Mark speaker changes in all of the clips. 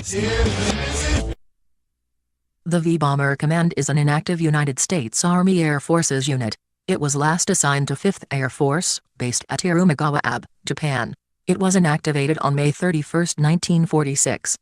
Speaker 1: The V-Bomber Command is an inactive United States Army Air Forces unit. It was last assigned to 5th Air Force, based at Irumagawa, Japan. It was inactivated on May 31, 1946.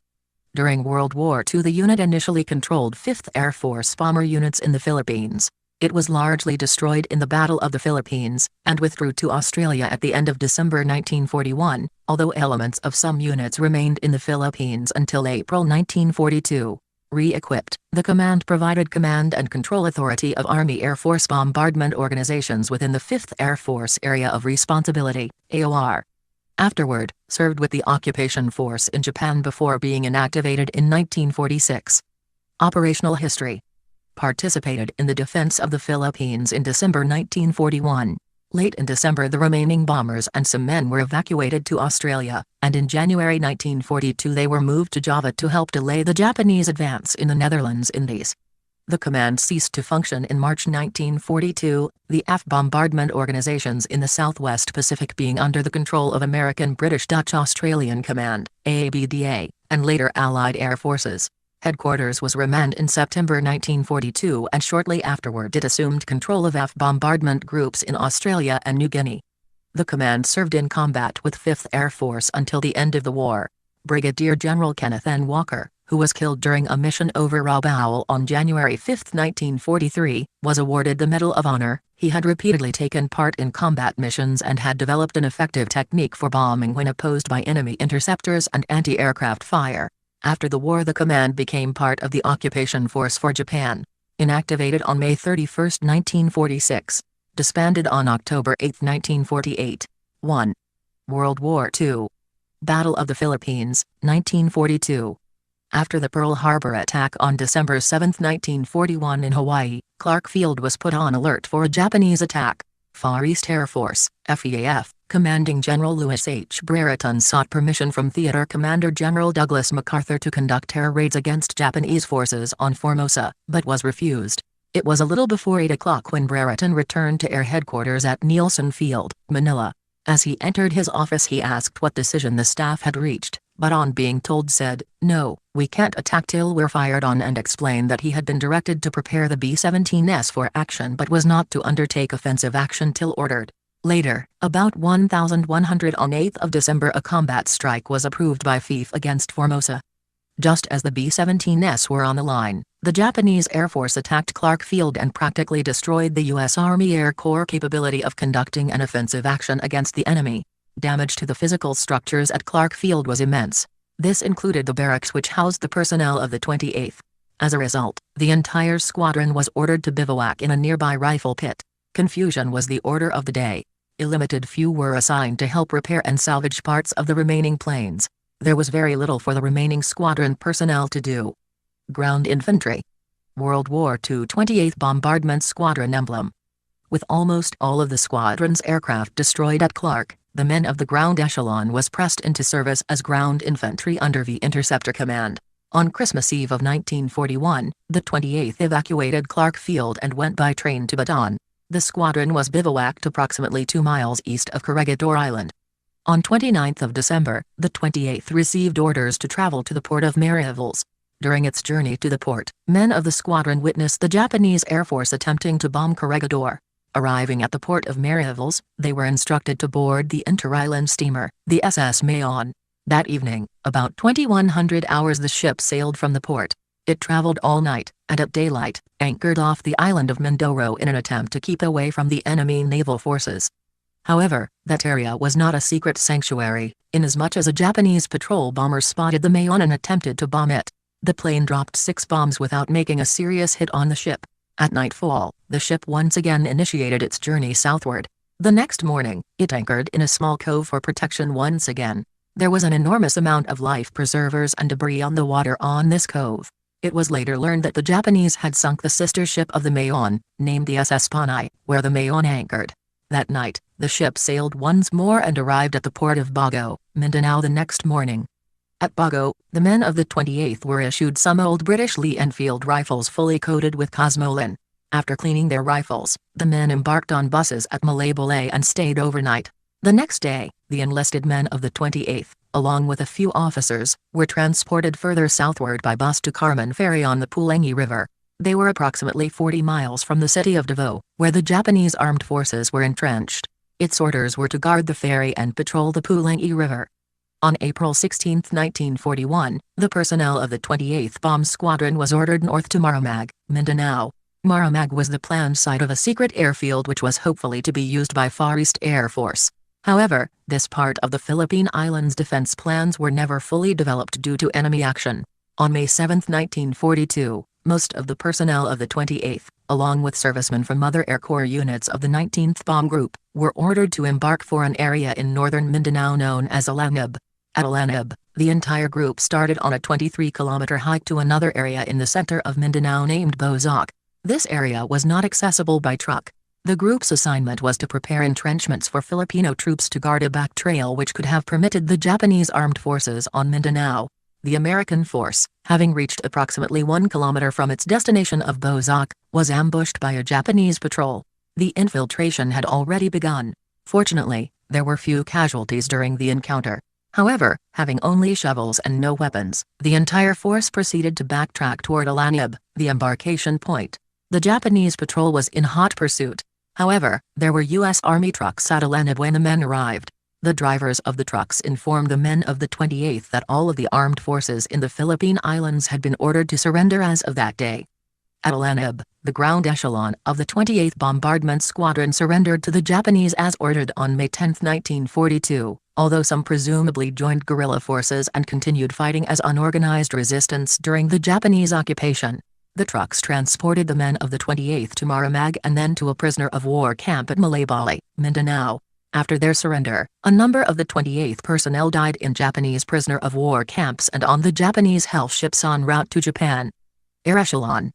Speaker 1: During World War II, the unit initially controlled 5th Air Force bomber units in the Philippines. It was largely destroyed in the Battle of the Philippines, and withdrew to Australia at the end of December 1941, although elements of some units remained in the Philippines until April 1942. Re-equipped, the command provided command and control authority of Army Air Force bombardment organizations within the 5th Air Force Area of Responsibility, AOR. Afterward, served with the occupation force in Japan before being inactivated in 1946. Operational history. Participated in the defense of the Philippines in December 1941. Late in December, the remaining bombers and some men were evacuated to Australia, and in January 1942 they were moved to Java to help delay the Japanese advance in the Netherlands Indies. The command ceased to function in March 1942, the AF bombardment organizations in the Southwest Pacific being under the control of American, British, Dutch, Australian Command, AABDA, and later Allied Air Forces. Headquarters was Remand in September 1942, and shortly afterward it assumed control of AF bombardment groups in Australia and New Guinea. The command served in combat with 5th Air Force until the end of the war. Brigadier General Kenneth N. Walker, who was killed during a mission over Rabaul on January 5, 1943, was awarded the Medal of Honor. He had repeatedly taken part in combat missions and had developed an effective technique for bombing when opposed by enemy interceptors and anti-aircraft fire. After the war, the command became part of the occupation force for Japan. Inactivated on May 31, 1946. Disbanded on October 8, 1948. 1. World War II. Battle of the Philippines, 1942. After the Pearl Harbor attack on December 7, 1941 in Hawaii, Clark Field was put on alert for a Japanese attack. Far East Air Force, FEAF, Commanding General Lewis H. Brereton sought permission from Theater Commander General Douglas MacArthur to conduct air raids against Japanese forces on Formosa, but was refused. It was a little before 8 o'clock when Brereton returned to Air Headquarters at Nielsen Field, Manila. As he entered his office, he asked what decision the staff had reached, but on being told said, "No, we can't attack till we're fired on," and explained that he had been directed to prepare the B-17s for action but was not to undertake offensive action till ordered. Later, about 1100 on 8 December, a combat strike was approved by FEAF against Formosa. Just as the B-17s were on the line, the Japanese Air Force attacked Clark Field and practically destroyed the U.S. Army Air Corps' capability of conducting an offensive action against the enemy. Damage to the physical structures at Clark Field was immense. This included the barracks which housed the personnel of the 28th. As a result, the entire squadron was ordered to bivouac in a nearby rifle pit. Confusion was the order of the day. A limited few were assigned to help repair and salvage parts of the remaining planes. There was very little for the remaining squadron personnel to do. Ground Infantry. World War II 28th Bombardment Squadron Emblem. With almost all of the squadron's aircraft destroyed at Clark, the men of the ground echelon was pressed into service as ground infantry under V Interceptor Command. On Christmas Eve of 1941, the 28th evacuated Clark Field and went by train to Bataan. The squadron was bivouacked approximately 2 miles east of Corregidor Island. On 29 December, the 28th received orders to travel to the port of Marieville. During its journey to the port, men of the squadron witnessed the Japanese Air Force attempting to bomb Corregidor. Arriving at the port of Marieville, they were instructed to board the inter-island steamer, the SS Mayon. That evening, about 2100 hours, the ship sailed from the port. It traveled all night, and at daylight, anchored off the island of Mindoro in an attempt to keep away from the enemy naval forces. However, that area was not a secret sanctuary, inasmuch as a Japanese patrol bomber spotted the Mayon and attempted to bomb it. The plane dropped 6 bombs without making a serious hit on the ship. At nightfall, the ship once again initiated its journey southward. The next morning, it anchored in a small cove for protection once again. There was an enormous amount of life preservers and debris on the water on this cove. It was later learned that the Japanese had sunk the sister ship of the Mayon, named the SS Panay, where the Mayon anchored. That night, the ship sailed once more and arrived at the port of Bago, Mindanao the next morning. At Bago, the men of the 28th were issued some old British Lee Enfield rifles fully coated with cosmolin. After cleaning their rifles, the men embarked on buses at Malaybalay and stayed overnight. The next day, the enlisted men of the 28th, along with a few officers, were transported further southward by bus to Carmen Ferry on the Pulangi River. They were approximately 40 miles from the city of Davao, where the Japanese armed forces were entrenched. Its orders were to guard the ferry and patrol the Pulangi River. On April 16, 1941, the personnel of the 28th Bomb Squadron was ordered north to Maramag, Mindanao. Maramag was the planned site of a secret airfield which was hopefully to be used by Far East Air Force. However, this part of the Philippine Islands' defense plans were never fully developed due to enemy action. On May 7, 1942, most of the personnel of the 28th, along with servicemen from other Air Corps units of the 19th Bomb Group, were ordered to embark for an area in northern Mindanao known as Alanib. At Alanib, the entire group started on a 23-kilometer hike to another area in the center of Mindanao named Bozok. This area was not accessible by truck. The group's assignment was to prepare entrenchments for Filipino troops to guard a back trail which could have permitted the Japanese armed forces on Mindanao. The American force, having reached approximately 1 kilometer from its destination of Bozok, was ambushed by a Japanese patrol. The infiltration had already begun. Fortunately, there were few casualties during the encounter. However, having only shovels and no weapons, the entire force proceeded to backtrack toward Alanib, the embarkation point. The Japanese patrol was in hot pursuit. However, there were U.S. Army trucks at Alanib when the men arrived. The drivers of the trucks informed the men of the 28th that all of the armed forces in the Philippine Islands had been ordered to surrender as of that day. At Alanib, the ground echelon of the 28th Bombardment Squadron surrendered to the Japanese as ordered on May 10, 1942, although some presumably joined guerrilla forces and continued fighting as unorganized resistance during the Japanese occupation. The trucks transported the men of the 28th to Maramag and then to a prisoner-of-war camp at Malaybali, Mindanao. After their surrender, a number of the 28th personnel died in Japanese prisoner-of-war camps and on the Japanese health ships en route to Japan. Air Echelon.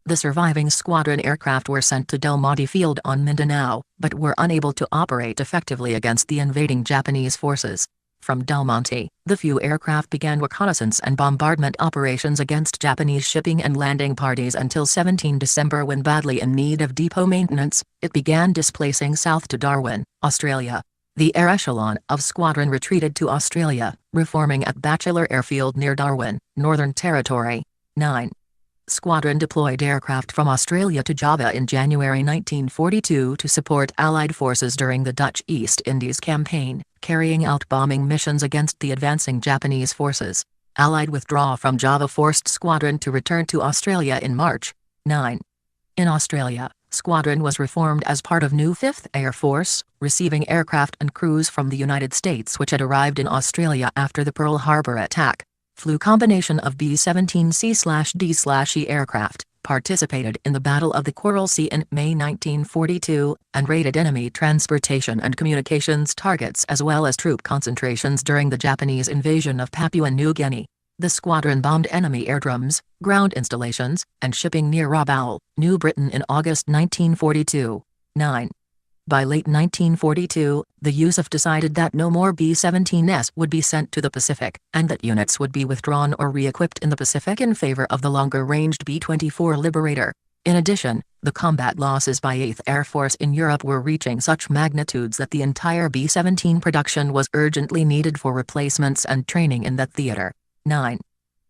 Speaker 1: The surviving squadron aircraft were sent to Del Monte Field on Mindanao, but were unable to operate effectively against the invading Japanese forces. From Del Monte, the few aircraft began reconnaissance and bombardment operations against Japanese shipping and landing parties until 17 December when badly in need of depot maintenance, it began displacing south to Darwin, Australia. The air echelon of squadron retreated to Australia, reforming at Batchelor Airfield near Darwin, Northern Territory. 9. Squadron deployed aircraft from Australia to Java in January 1942 to support Allied forces during the Dutch East Indies Campaign, carrying out bombing missions against the advancing Japanese forces. Allied withdrawal from Java forced Squadron to return to Australia in March. 9. In Australia, Squadron was reformed as part of new 5th Air Force, receiving aircraft and crews from the United States which had arrived in Australia after the Pearl Harbor attack. Flew combination of B-17C/D/E aircraft, participated in the Battle of the Coral Sea in May 1942, and raided enemy transportation and communications targets as well as troop concentrations during the Japanese invasion of Papua New Guinea. The squadron bombed enemy airdromes, ground installations, and shipping near Rabaul, New Britain in August 1942. 9. By late 1942, the USAF decided that no more B-17s would be sent to the Pacific, and that units would be withdrawn or re-equipped in the Pacific in favor of the longer-ranged B-24 Liberator. In addition, the combat losses by 8th Air Force in Europe were reaching such magnitudes that the entire B-17 production was urgently needed for replacements and training in that theater. 9.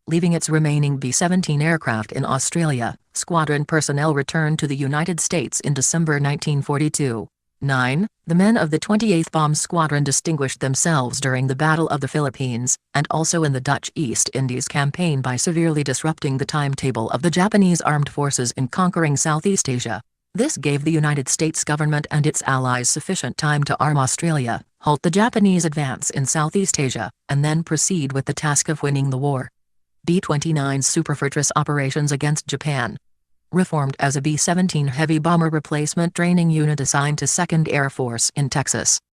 Speaker 1: Leaving its remaining B-17 aircraft in Australia, squadron personnel returned to the United States in December 1942. 9. The men of the 28th Bomb Squadron distinguished themselves during the Battle of the Philippines, and also in the Dutch East Indies Campaign by severely disrupting the timetable of the Japanese armed forces in conquering Southeast Asia. This gave the United States government and its allies sufficient time to arm Australia, halt the Japanese advance in Southeast Asia, and then proceed with the task of winning the war. B-29 Superfortress operations against Japan. Reformed as a B-17 heavy bomber replacement training unit assigned to 2nd Air Force in Texas.